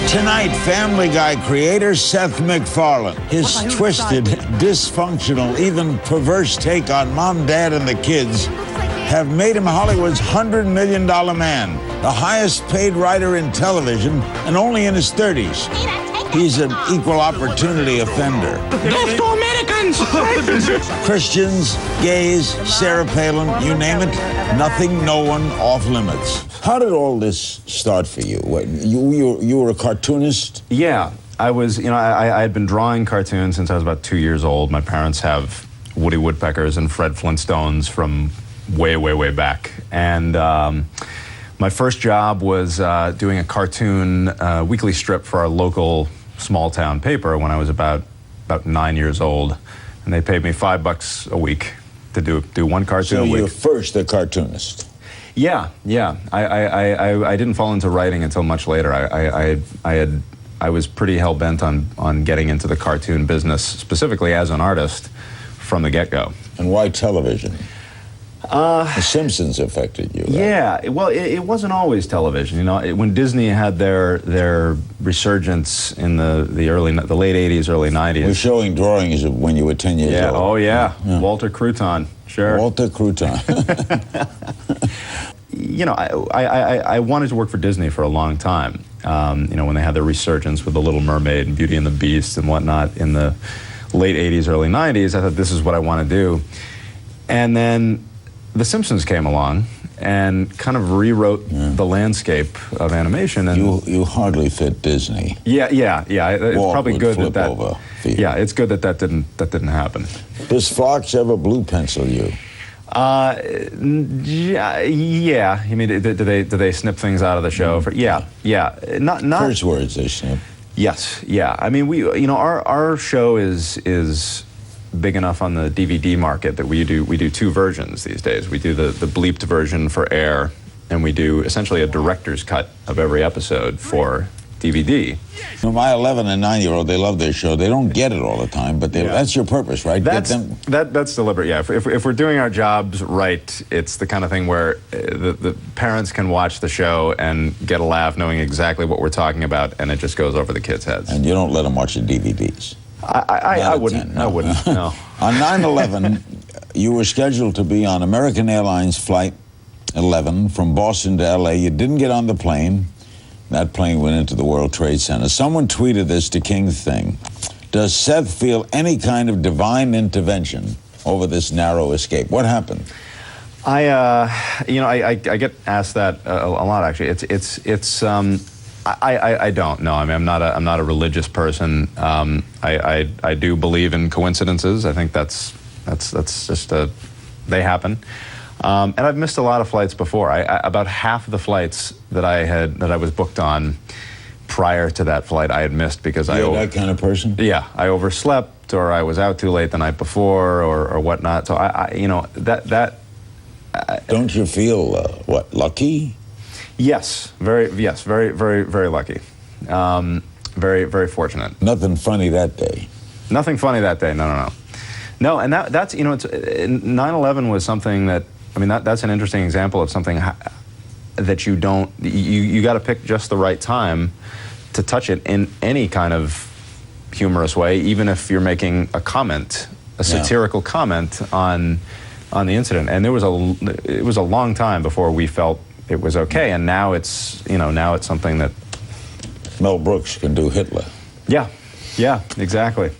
Tonight, Family Guy creator Seth MacFarlane. His twisted, dysfunctional, even perverse take on Mom, Dad, and the kids have made him Hollywood's $100 million man, the highest paid writer in television, and only in his 30s. He's an equal opportunity offender. Death to Americans! Christians, gays, Sarah Palin, you name it, nothing, no one off limits. How did all this start for you? You were a cartoonist? Yeah, I was, I had been drawing cartoons since I was about 2 years old. My parents have Woody Woodpeckers and Fred Flintstones from way, way, way back. And my first job was doing a cartoon weekly strip for our local small town paper when I was about 9 years old. And they paid me $5 a week to do one cartoon a week. So you were first a cartoonist? Yeah. I didn't fall into writing until much later. I was pretty hell-bent on getting into the cartoon business, specifically as an artist, from the get-go. And why television? The Simpsons affected you, right? Yeah, well, it wasn't always television. When Disney had their resurgence in the late '80s, early '90s. We're showing drawings of when you were 10 years old. Oh yeah, Walter Crouton, sure. Walter Crouton. I wanted to work for Disney for a long time. When they had their resurgence with The Little Mermaid and Beauty and the Beast and whatnot in the late '80s, early '90s, I thought this is what I want to do. And then The Simpsons came along and kind of rewrote the landscape of animation. And you hardly fit Disney. Yeah. It's probably good that. Yeah, it's good that didn't happen. Does Fox ever blue pencil you? Yeah. I mean, do they snip things out of the show? Yeah. Not Curse words they snip. Yes. Yeah. I mean, our show is big enough on the DVD market that we do two versions these days. We do the bleeped version for air, and we do essentially a director's cut of every episode for DVD. My 11 and 9-year-old, they love their show. They don't get it all the time, but that's your purpose, right? That's deliberate. Yeah. If we're doing our jobs right, it's the kind of thing where the parents can watch the show and get a laugh, knowing exactly what we're talking about, and it just goes over the kids' heads. And you don't let them watch the DVDs. I wouldn't. No. On 9/11, you were scheduled to be on American Airlines Flight 11 from Boston to L.A. You didn't get on the plane. That plane went into the World Trade Center. Someone tweeted this to King Thing. Does Seth feel any kind of divine intervention over this narrow escape? What happened? I get asked that a lot, actually. I don't know. I mean, I'm not a religious person. I do believe in coincidences. I think that's just they happen. And I've missed a lot of flights before. About half of the flights that I was booked on prior to that flight, I had missed because You're that kind of person? Yeah, I overslept, or I was out too late the night before, or whatnot. So don't you feel lucky? Yes, very, very lucky. Very, very fortunate. Nothing funny that day. Nothing funny that day. No. No, and that's 9/11 was something that, I mean, that's an interesting example of something that you got to pick just the right time to touch it in any kind of humorous way, even if you're making a comment, a satirical comment on the incident. And it was a long time before we felt it was okay, and now it's something that Mel Brooks can do Hitler. Yeah, exactly.